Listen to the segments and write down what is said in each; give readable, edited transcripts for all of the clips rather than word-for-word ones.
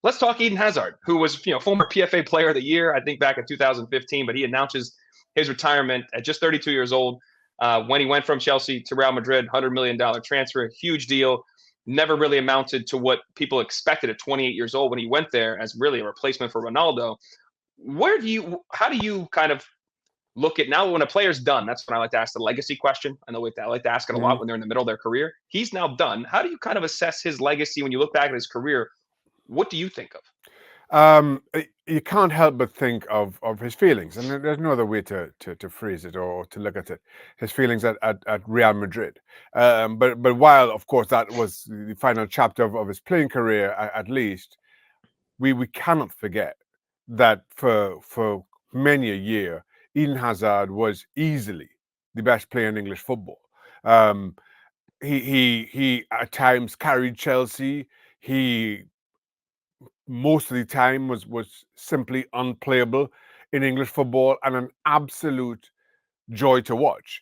let's talk Eden Hazard, who was, former PFA Player of the Year, I think back in 2015, but he announces his retirement at just 32 years old when he went from Chelsea to Real Madrid, $100 million transfer, huge deal. Never really amounted to what people expected at 28 years old when he went there as really a replacement for Ronaldo. How do you kind of look at now when a player's done? That's when I like to ask the legacy question. I know I like to ask it a lot Mm. when they're in the middle of their career. He's now done. How do you kind of assess his legacy when you look back at his career? What do you think of? You can't help but think of his feelings, and there's no other way to phrase it or to look at it. His feelings at Real Madrid. But while, of course, that was the final chapter of his playing career, at least, we cannot forget that for many a year, Eden Hazard was easily the best player in English football. Um, he at times carried Chelsea. He most of the time was simply unplayable in English football and an absolute joy to watch.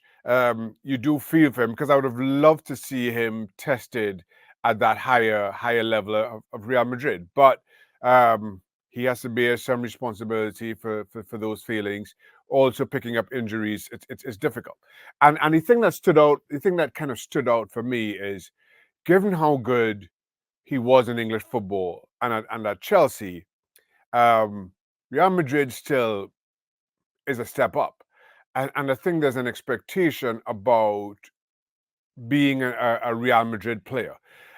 You do feel for him because I would have loved to see him tested at that higher level of Real Madrid, but he has to bear some responsibility for those feelings. Also, picking up injuries, it's difficult. And the thing that kind of stood out for me is, given how good he was in English football and at Chelsea, um, Real Madrid still is a step up. And I think there's an expectation about being a Real Madrid player.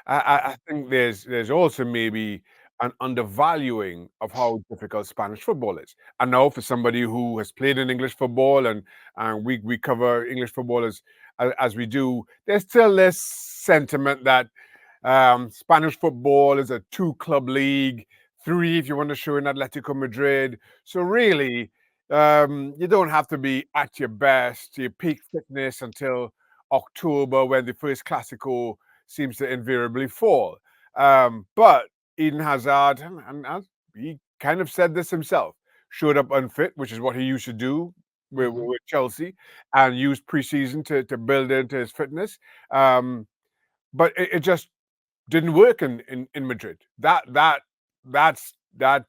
I think there's also maybe an undervaluing of how difficult Spanish football is. And now for somebody who has played in English football and we cover English football as we do, there's still this sentiment that Spanish football is a two-club league, three if you want to show in Atletico Madrid. So really, you don't have to be at your best, your peak fitness until October when the first Clasico seems to invariably fall. But Eden Hazard, and he kind of said this himself, showed up unfit, which is what he used to do with Chelsea, and used preseason to build into his fitness. But it just didn't work in Madrid. That's that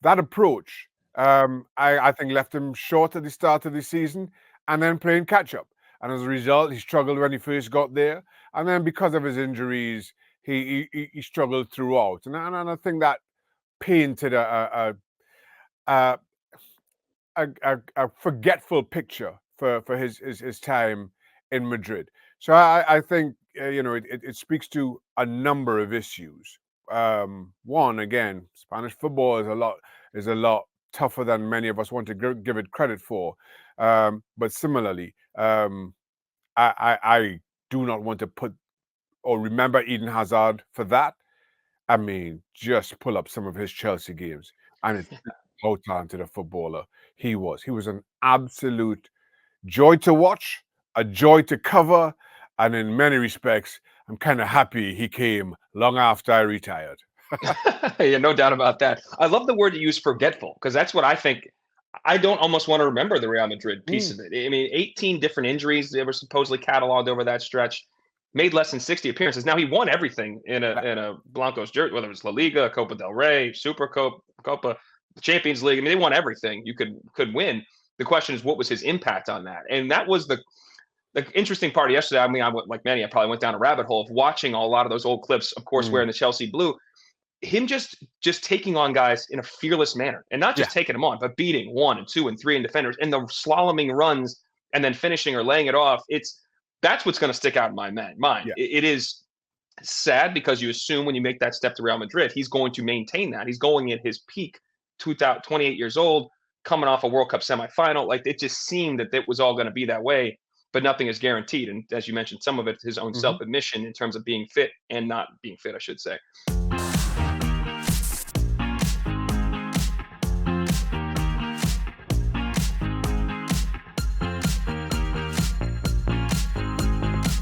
approach. I think left him short at the start of the season, and then playing catch up. And as a result, he struggled when he first got there, and then because of his injuries, he struggled throughout. And I think that painted a, a forgetful picture for his time in Madrid. So I think it speaks to a number of issues. One, again, Spanish football is a lot tougher than many of us want to give it credit for. But similarly, I do not want to put or remember Eden Hazard for that. I mean, just pull up some of his Chelsea games, and it's how talented a footballer he was. He was an absolute joy to watch, a joy to cover, and in many respects, I'm kind of happy he came long after I retired. Yeah, no doubt about that. I love the word you use, forgetful, because that's what I think. I don't almost want to remember the Real Madrid piece Mm, of it. I mean, 18 different injuries they were supposedly cataloged over that stretch. Made less than 60 appearances. Now he won everything in yeah, a Blancos jersey, whether it was La Liga, Copa del Rey, Super Copa, the Champions League. I mean, they won everything you could win. The question is, what was his impact on that? And that was the interesting part of yesterday. I mean, I went, like many, I probably went down a rabbit hole of watching a lot of those old clips. Of course, mm, wearing the Chelsea blue, him just taking on guys in a fearless manner, and not yeah. just taking them on, but beating one and two and three and defenders, and the slaloming runs, and then finishing or laying it off. That's what's going to stick out in my mind. Yeah. It is sad because you assume when you make that step to Real Madrid, he's going to maintain that. He's going at his peak, 28 years old, coming off a World Cup semifinal. Like, it just seemed that it was all going to be that way, but nothing is guaranteed. And as you mentioned, some of it his own Mhm. self admission in terms of being fit and not being fit, I should say.